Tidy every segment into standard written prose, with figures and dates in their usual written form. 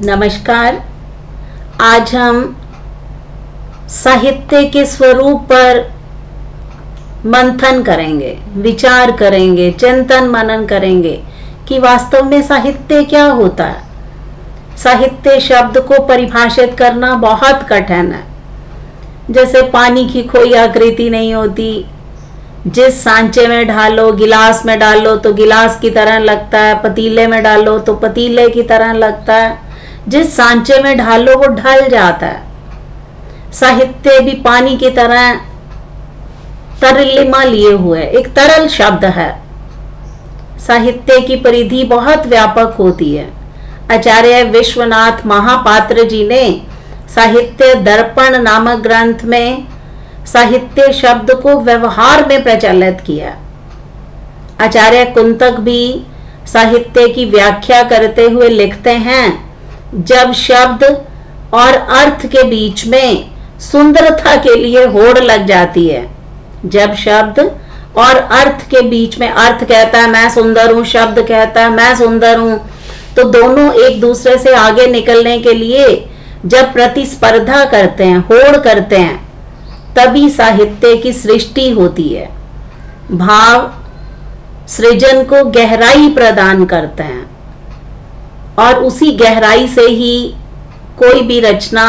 नमस्कार। आज हम साहित्य के स्वरूप पर मंथन करेंगे, विचार करेंगे, चिंतन मनन करेंगे कि वास्तव में साहित्य क्या होता है। साहित्य शब्द को परिभाषित करना बहुत कठिन है। जैसे पानी की कोई आकृति नहीं होती, जिस सांचे में डालो, गिलास में डालो तो गिलास की तरह लगता है, पतीले में डालो तो पतीले की तरह लगता है। जिस सांचे में ढालो वो ढल जाता है। साहित्य भी पानी की तरह तरलिमा लिए हुए एक तरल शब्द है। साहित्य की परिधि बहुत व्यापक होती है। आचार्य विश्वनाथ महापात्र जी ने साहित्य दर्पण नामक ग्रंथ में साहित्य शब्द को व्यवहार में प्रचलित किया। आचार्य कुंतक भी साहित्य की व्याख्या करते हुए लिखते हैं, जब शब्द और अर्थ के बीच में सुंदरता के लिए होड़ लग जाती है। जब शब्द और अर्थ के बीच में, अर्थ कहता है मैं सुंदर हूं, शब्द कहता है मैं सुंदर हूं, तो दोनों एक दूसरे से आगे निकलने के लिए जब प्रतिस्पर्धा करते हैं, होड़ करते हैं, तभी साहित्य की सृष्टि होती है। भाव सृजन को गहराई प्रदान करते हैं और उसी गहराई से ही कोई भी रचना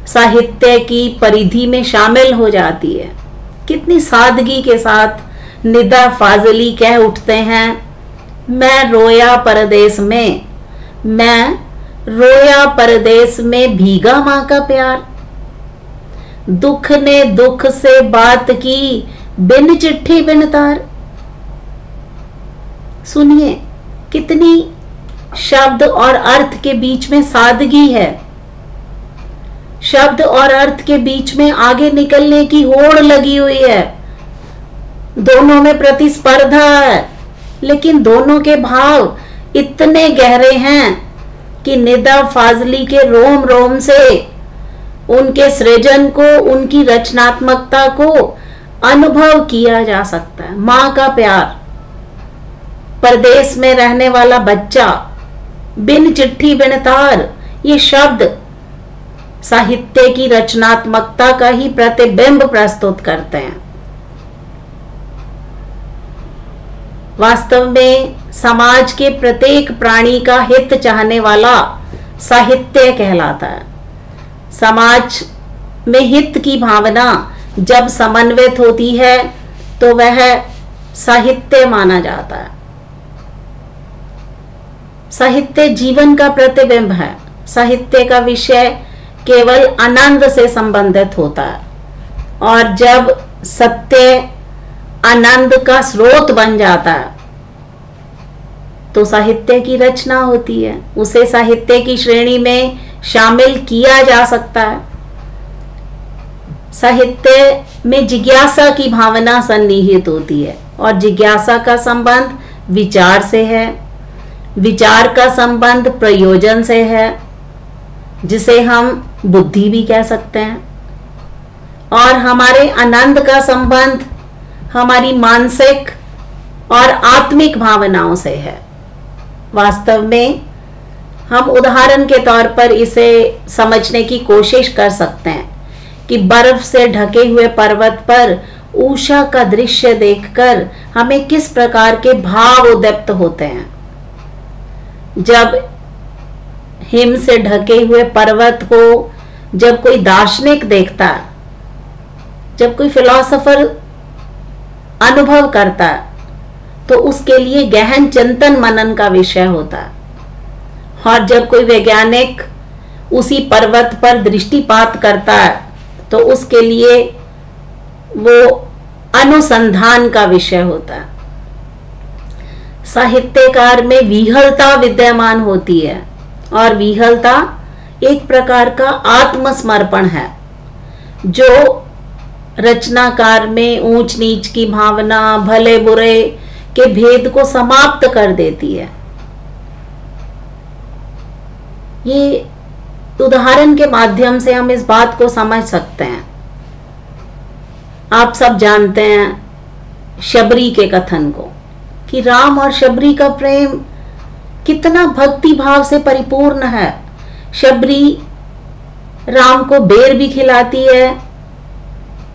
साहित्य की परिधि में शामिल हो जाती है। कितनी सादगी के साथ निदा फाजली कह उठते हैं, मैं रोया परदेस में, मैं रोया परदेस में भीगा माँ का प्यार। दुख ने दुख से बात की, बिन चिट्ठी बिन तार। सुनिए कितनी शब्द और अर्थ के बीच में सादगी है। शब्द और अर्थ के बीच में आगे निकलने की होड़ लगी हुई है। दोनों में प्रतिस्पर्धा है, लेकिन दोनों के भाव इतने गहरे हैं कि निदा फाजली के रोम रोम से उनके सृजन को, उनकी रचनात्मकता को अनुभव किया जा सकता है। माँ का प्यार, परदेश में रहने वाला बच्चा, बिन चिट्ठी बिन तार, ये शब्द साहित्य की रचनात्मकता का ही प्रतिबिंब प्रस्तुत करते हैं। वास्तव में समाज के प्रत्येक प्राणी का हित चाहने वाला साहित्य कहलाता है। समाज में हित की भावना जब समन्वित होती है तो वह साहित्य माना जाता है। साहित्य जीवन का प्रतिबिंब है। साहित्य का विषय केवल आनंद से संबंधित होता है, और जब सत्य आनंद का स्रोत बन जाता है तो साहित्य की रचना होती है। उसे साहित्य की श्रेणी में शामिल किया जा सकता है। साहित्य में जिज्ञासा की भावना सन्निहित होती है, और जिज्ञासा का संबंध विचार से है, विचार का संबंध प्रयोजन से है, जिसे हम बुद्धि भी कह सकते हैं, और हमारे आनंद का संबंध हमारी मानसिक और आत्मिक भावनाओं से है। वास्तव में हम उदाहरण के तौर पर इसे समझने की कोशिश कर सकते हैं कि बर्फ से ढके हुए पर्वत पर उषा का दृश्य देखकर हमें किस प्रकार के भाव उद्दीप्त होते हैं। जब हिम से ढके हुए पर्वत को जब कोई दार्शनिक देखता है, जब कोई फिलोसोफर अनुभव करता है, तो उसके लिए गहन चिंतन मनन का विषय होता है। और जब कोई वैज्ञानिक उसी पर्वत पर दृष्टिपात करता है तो उसके लिए वो अनुसंधान का विषय होता है। साहित्यकार में विहलता विद्यमान होती है, और विहलता एक प्रकार का आत्मसमर्पण है जो रचनाकार में ऊंच नीच की भावना, भले बुरे के भेद को समाप्त कर देती है। ये उदाहरण के माध्यम से हम इस बात को समझ सकते हैं। आप सब जानते हैं शबरी के कथन को, कि राम और शबरी का प्रेम कितना भक्ति भाव से परिपूर्ण है। शबरी राम को बेर भी खिलाती है,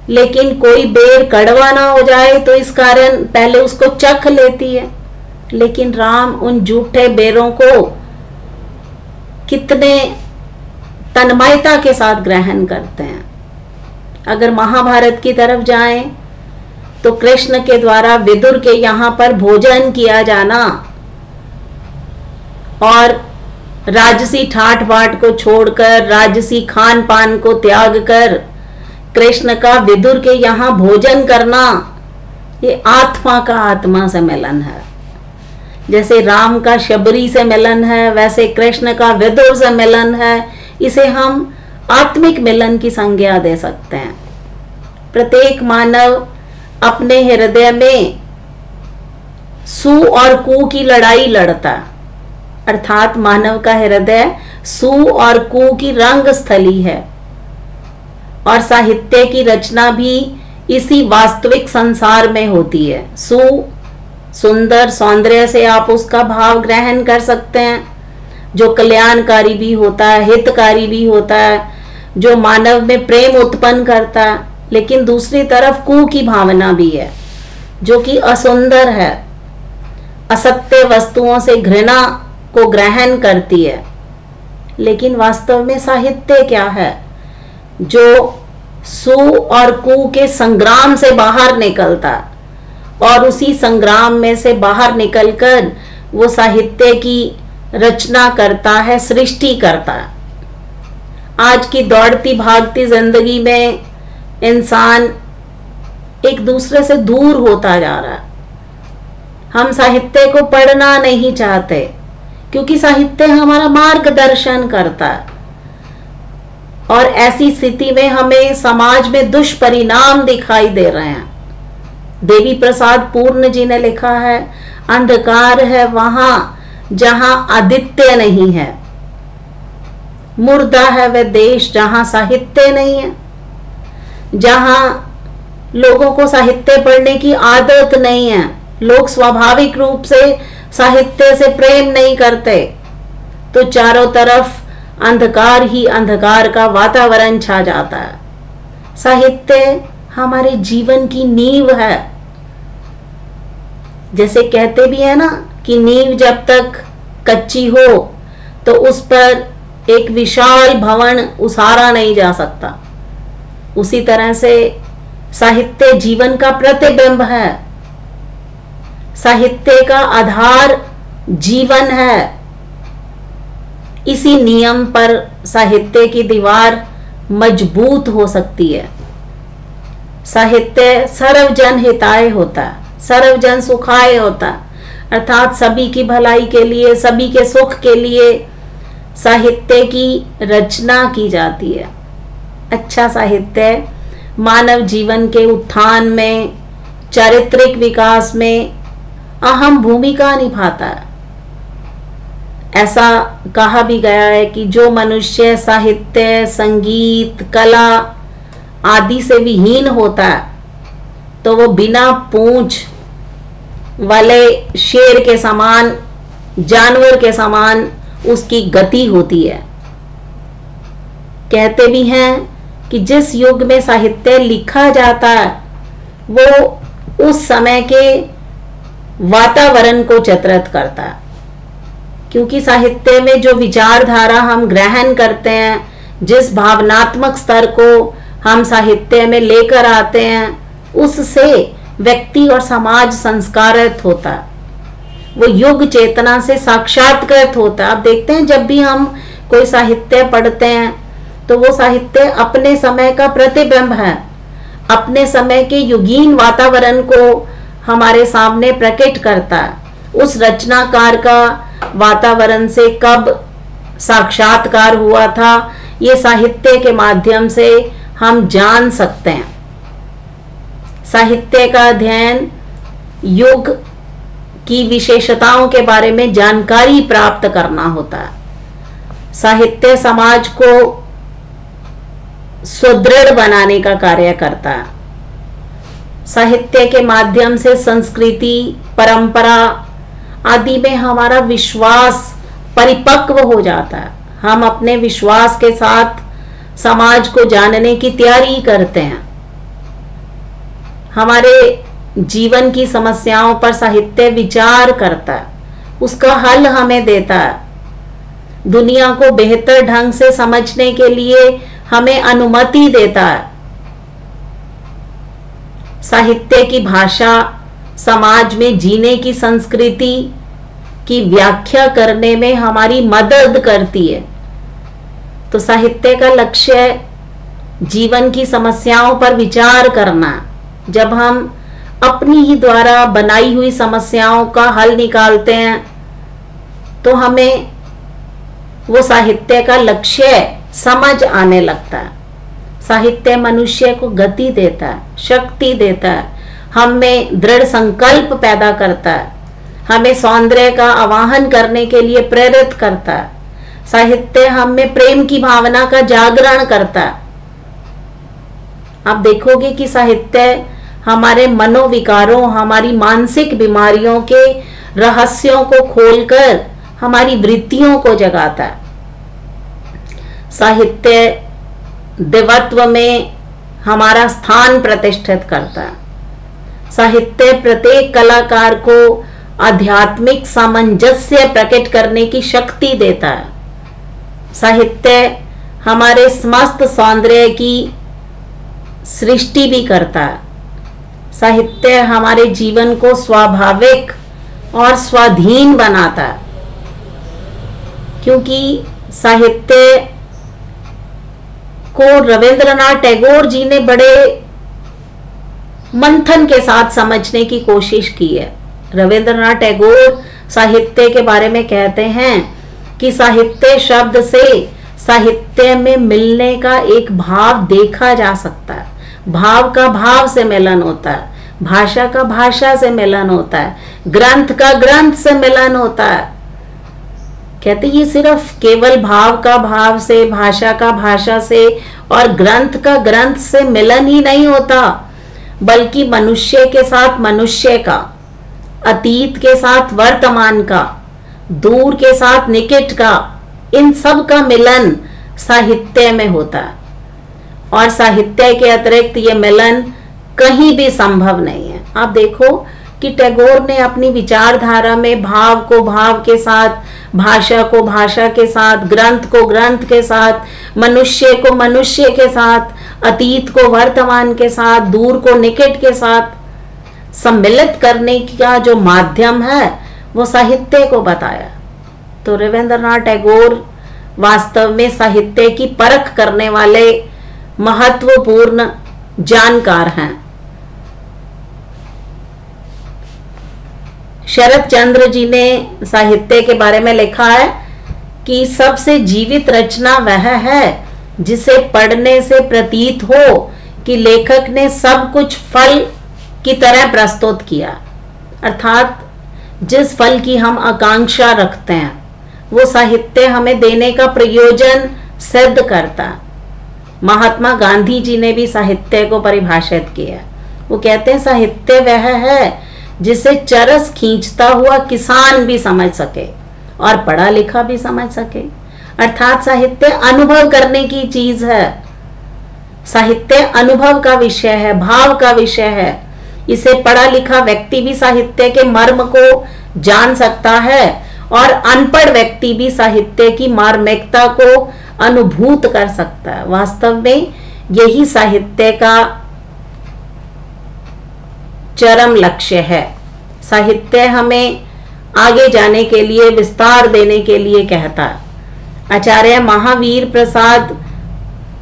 लेकिन कोई बेर कड़वा ना हो जाए तो इस कारण पहले उसको चख लेती है। लेकिन राम उन जूठे बेरों को कितने तन्मयता के साथ ग्रहण करते हैं। अगर महाभारत की तरफ जाएं तो कृष्ण के द्वारा विदुर के यहाँ पर भोजन किया जाना और राजसी ठाट बाट को छोड़कर राजसी खान पान को त्याग कर कृष्ण का विदुर के यहाँ भोजन करना, ये आत्मा का आत्मा से मिलन है। जैसे राम का शबरी से मिलन है, वैसे कृष्ण का विदुर से मिलन है। इसे हम आत्मिक मिलन की संज्ञा दे सकते हैं। प्रत्येक मानव अपने हृदय में सु और कु की लड़ाई लड़ता है, अर्थात मानव का हृदय सु और कु की रंग स्थली है, और साहित्य की रचना भी इसी वास्तविक संसार में होती है। सु सुंदर सौंदर्य से आप उसका भाव ग्रहण कर सकते हैं, जो कल्याणकारी भी होता है, हितकारी भी होता है, जो मानव में प्रेम उत्पन्न करता है। लेकिन दूसरी तरफ कु की भावना भी है, जो कि असुंदर है, असत्य वस्तुओं से घृणा को ग्रहण करती है। लेकिन वास्तव में साहित्य क्या है? जो सु और कु के संग्राम से बाहर निकलता है, और उसी संग्राम में से बाहर निकलकर वो साहित्य की रचना करता है, सृष्टि करता है। आज की दौड़ती भागती जिंदगी में इंसान एक दूसरे से दूर होता जा रहा है। हम साहित्य को पढ़ना नहीं चाहते, क्योंकि साहित्य हमारा मार्गदर्शन करता है, और ऐसी स्थिति में हमें समाज में दुष्परिणाम दिखाई दे रहे हैं। देवी प्रसाद पूर्ण जी ने लिखा है, अंधकार है वहां जहां आदित्य नहीं है, मुर्दा है वह देश जहां साहित्य नहीं है। जहां लोगों को साहित्य पढ़ने की आदत नहीं है, लोग स्वाभाविक रूप से साहित्य से प्रेम नहीं करते, तो चारों तरफ अंधकार ही अंधकार का वातावरण छा जाता है। साहित्य हमारे जीवन की नींव है। जैसे कहते भी है ना कि नींव जब तक कच्ची हो तो उस पर एक विशाल भवन उसारा नहीं जा सकता। उसी तरह से साहित्य जीवन का प्रतिबिंब है। साहित्य का आधार जीवन है। इसी नियम पर साहित्य की दीवार मजबूत हो सकती है। साहित्य सर्वजन हिताय होता है, सर्वजन सुखाय होता है, अर्थात सभी की भलाई के लिए, सभी के सुख के लिए साहित्य की रचना की जाती है। अच्छा साहित्य मानव जीवन के उत्थान में, चारित्रिक विकास में अहम भूमिका निभाता है। ऐसा कहा भी गया है कि जो मनुष्य साहित्य, संगीत, कला आदि से विहीन होता है तो वो बिना पूंछ वाले शेर के समान, जानवर के समान उसकी गति होती है। कहते भी हैं कि जिस युग में साहित्य लिखा जाता है वो उस समय के वातावरण को चित्रित करता है, क्योंकि साहित्य में जो विचारधारा हम ग्रहण करते हैं, जिस भावनात्मक स्तर को हम साहित्य में लेकर आते हैं, उससे व्यक्ति और समाज संस्कारित होता है। वो युग चेतना से साक्षात्कृत होता है। आप देखते हैं जब भी हम कोई साहित्य पढ़ते हैं तो वो साहित्य अपने समय का प्रतिबिंब है, अपने समय के युगीन वातावरण को हमारे सामने प्रकट करता है। उस रचनाकार का वातावरण से कब साक्षात्कार हुआ था, ये साहित्य के माध्यम से हम जान सकते हैं। साहित्य का अध्ययन युग की विशेषताओं के बारे में जानकारी प्राप्त करना होता है। साहित्य समाज को सुदृढ़ बनाने का कार्य करता है। साहित्य के माध्यम से संस्कृति, परंपरा आदि में हमारा विश्वास परिपक्व हो जाता है। हम अपने विश्वास के साथ समाज को जानने की तैयारी करते हैं। हमारे जीवन की समस्याओं पर साहित्य विचार करता है, उसका हल हमें देता है, दुनिया को बेहतर ढंग से समझने के लिए हमें अनुमति देता है। साहित्य की भाषा समाज में जीने की संस्कृति की व्याख्या करने में हमारी मदद करती है। तो साहित्य का लक्ष्य जीवन की समस्याओं पर विचार करना। जब हम अपनी ही द्वारा बनाई हुई समस्याओं का हल निकालते हैं तो हमें वो साहित्य का लक्ष्य समझ आने लगता है। साहित्य मनुष्य को गति देता है, शक्ति देता है, हम में दृढ़ संकल्प पैदा करता है, हमें सौंदर्य का आवाहन करने के लिए प्रेरित करता है। साहित्य हम में प्रेम की भावना का जागरण करता है। आप देखोगे कि साहित्य हमारे मनोविकारों, हमारी मानसिक बीमारियों के रहस्यों को खोलकर हमारी वृत्तियों को जगाता है। साहित्य देवत्व में हमारा स्थान प्रतिष्ठित करता है। साहित्य प्रत्येक कलाकार को आध्यात्मिक सामंजस्य प्रकट करने की शक्ति देता है। साहित्य हमारे समस्त सौंदर्य की सृष्टि भी करता है। साहित्य हमारे जीवन को स्वाभाविक और स्वाधीन बनाता है, क्योंकि साहित्य को रविंद्रनाथ टैगोर जी ने बड़े मंथन के साथ समझने की कोशिश की है। रविंद्रनाथ टैगोर साहित्य के बारे में कहते हैं कि साहित्य शब्द से साहित्य में मिलने का एक भाव देखा जा सकता है, भाव का भाव से मिलन होता है, भाषा का भाषा से मिलन होता है, ग्रंथ का ग्रंथ से मिलन होता है। कहते ये सिर्फ केवल भाव का भाव से, भाषा का भाषा से और ग्रंथ का ग्रंथ से मिलन ही नहीं होता, बल्कि मनुष्य के साथ मनुष्य का, अतीत के साथ वर्तमान का, दूर के साथ निकट का, इन सब का मिलन साहित्य में होता है। और साहित्य के अतिरिक्त ये मिलन कहीं भी संभव नहीं है। आप देखो कि टैगोर ने अपनी विचारधारा में भाव को भाव के साथ, भाषा को भाषा के साथ, ग्रंथ को ग्रंथ के साथ, मनुष्य को मनुष्य के साथ, अतीत को वर्तमान के साथ, दूर को निकट के साथ सम्मिलित करने का जो माध्यम है वो साहित्य को बताया। तो रविंद्रनाथ टैगोर वास्तव में साहित्य की परख करने वाले महत्वपूर्ण जानकार हैं। शरद चंद्र जी ने साहित्य के बारे में लिखा है कि सबसे जीवित रचना वह है जिसे पढ़ने से प्रतीत हो कि लेखक ने सब कुछ फल की तरह प्रस्तुत किया। अर्थात जिस फल की हम आकांक्षा रखते हैं वो साहित्य हमें देने का प्रयोजन सिद्ध करता है। महात्मा गांधी जी ने भी साहित्य को परिभाषित किया। वो कहते हैं साहित्य वह है जिसे चरस खींचता हुआ किसान भी समझ सके और पढ़ा लिखा भी समझ सके। अर्थात साहित्य अनुभव करने की चीज है। साहित्य अनुभव का विषय है, भाव का विषय है। इसे पढ़ा लिखा व्यक्ति भी साहित्य के मर्म को जान सकता है और अनपढ़ व्यक्ति भी साहित्य की मार्मिकता को अनुभूत कर सकता है। वास्तव में यही साहित्य का चरम लक्ष्य है। साहित्य हमें आगे जाने के लिए, विस्तार देने के लिए कहता है। आचार्य महावीर प्रसाद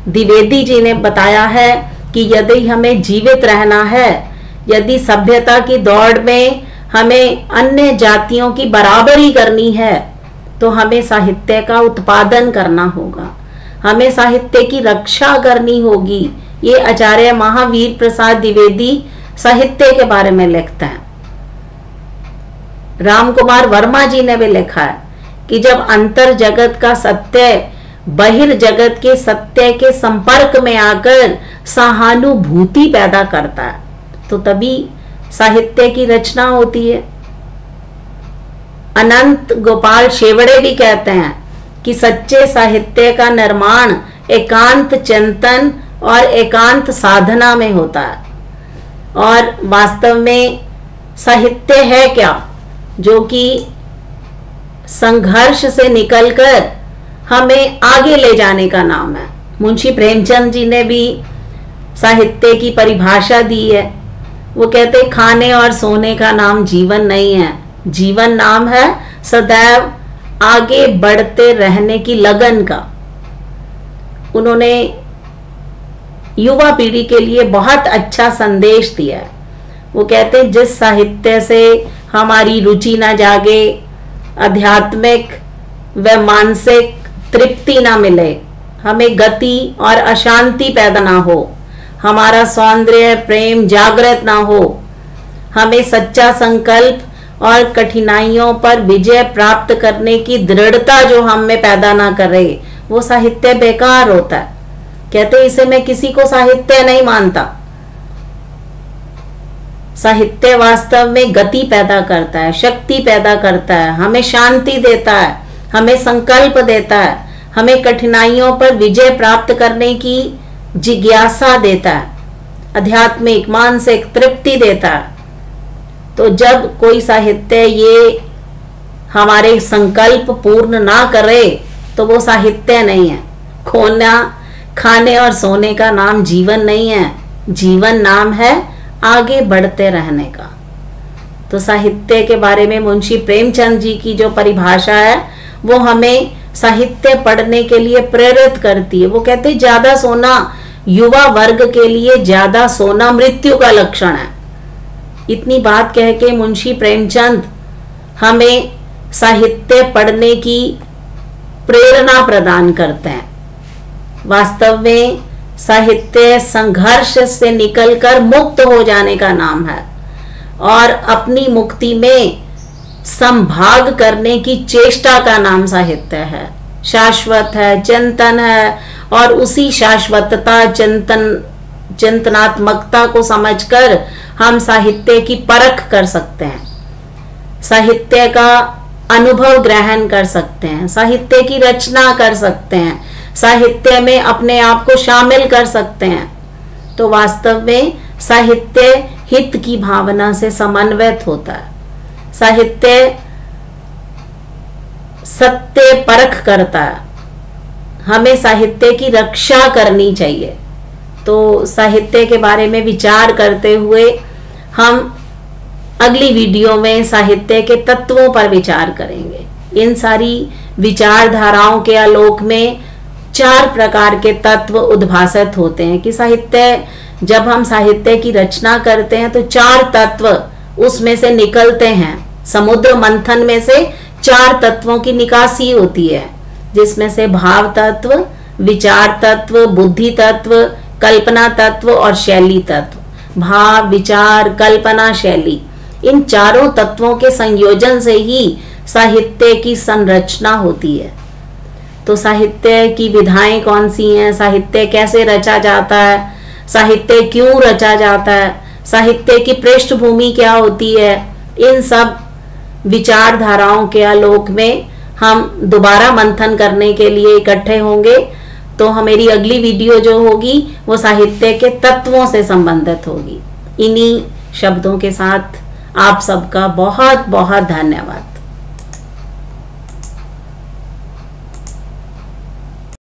द्विवेदी जी ने बताया है कि यदि हमें जीवित रहना है, यदि सभ्यता की दौड़ में हमें अन्य जातियों की बराबरी करनी है, तो हमें साहित्य का उत्पादन करना होगा, हमें साहित्य की रक्षा करनी होगी। ये आचार्य महावीर प्रसाद द्विवेदी साहित्य के बारे में लिखते हैं। राम कुमार वर्मा जी ने भी लिखा है कि जब अंतर जगत का सत्य बहिर जगत के सत्य के संपर्क में आकर सहानुभूति पैदा करता है, तो तभी साहित्य की रचना होती है। अनंत गोपाल शेवड़े भी कहते हैं कि सच्चे साहित्य का निर्माण एकांत चिंतन और एकांत साधना में होता है। और वास्तव में साहित्य है क्या? जो कि संघर्ष से निकलकर हमें आगे ले जाने का नाम है। मुंशी प्रेमचंद जी ने भी साहित्य की परिभाषा दी है। वो कहते खाने और सोने का नाम जीवन नहीं है, जीवन नाम है सदैव आगे बढ़ते रहने की लगन का। उन्होंने युवा पीढ़ी के लिए बहुत अच्छा संदेश दिया है। वो कहते हैं जिस साहित्य से हमारी रुचि ना जागे, आध्यात्मिक व मानसिक तृप्ति ना मिले, हमें गति और अशांति पैदा ना हो, हमारा सौंदर्य प्रेम जागृत ना हो, हमें सच्चा संकल्प और कठिनाइयों पर विजय प्राप्त करने की दृढ़ता जो हम में पैदा ना करे, वो साहित्य बेकार होता है। कहते इसे मैं किसी को साहित्य नहीं मानता। साहित्य वास्तव में गति पैदा करता है, शक्ति पैदा करता है, हमें शांति देता है, हमें संकल्प देता है, हमें कठिनाइयों पर विजय प्राप्त करने की जिज्ञासा देता है, आध्यात्मिक मानसिक तृप्ति देता है। तो जब कोई साहित्य ये हमारे संकल्प पूर्ण ना करे तो वो साहित्य नहीं है। खाने और सोने का नाम जीवन नहीं है, जीवन नाम है आगे बढ़ते रहने का। तो साहित्य के बारे में मुंशी प्रेमचंद जी की जो परिभाषा है वो हमें साहित्य पढ़ने के लिए प्रेरित करती है। वो कहते हैं ज्यादा सोना युवा वर्ग के लिए, ज्यादा सोना मृत्यु का लक्षण है। इतनी बात कह के मुंशी प्रेमचंद हमें साहित्य पढ़ने की प्रेरणा प्रदान करते हैं। वास्तव में साहित्य संघर्ष से निकलकर मुक्त हो जाने का नाम है और अपनी मुक्ति में संभाग करने की चेष्टा का नाम साहित्य है। शाश्वत है, चिंतन है और उसी शाश्वतता चिंतनात्मकता को समझकर हम साहित्य की परख कर सकते हैं, साहित्य का अनुभव ग्रहण कर सकते हैं, साहित्य की रचना कर सकते हैं, साहित्य में अपने आप को शामिल कर सकते हैं। तो वास्तव में साहित्य हित की भावना से समन्वित होता है। साहित्य सत्य परख करता है। हमें साहित्य की रक्षा करनी चाहिए। तो साहित्य के बारे में विचार करते हुए हम अगली वीडियो में साहित्य के तत्वों पर विचार करेंगे। इन सारी विचारधाराओं के आलोक में 4 प्रकार के तत्व उद्भासित होते हैं कि साहित्य, जब हम साहित्य की रचना करते हैं तो 4 तत्व उसमें से निकलते हैं। समुद्र मंथन में से 4 तत्वों की निकासी होती है, जिसमें से भाव तत्व, विचार तत्व, बुद्धि तत्व, कल्पना तत्व और शैली तत्व। भाव, विचार, कल्पना, शैली, इन चारों तत्वों के संयोजन से ही साहित्य की संरचना होती है। तो साहित्य की विधाएं कौन सी हैं, साहित्य कैसे रचा जाता है, साहित्य क्यों रचा जाता है, साहित्य की पृष्ठभूमि क्या होती है, इन सब विचारधाराओं के आलोक में हम दोबारा मंथन करने के लिए इकट्ठे होंगे। तो मेरी अगली वीडियो जो होगी वो साहित्य के तत्वों से संबंधित होगी। इन्हीं शब्दों के साथ आप सबका बहुत बहुत धन्यवाद।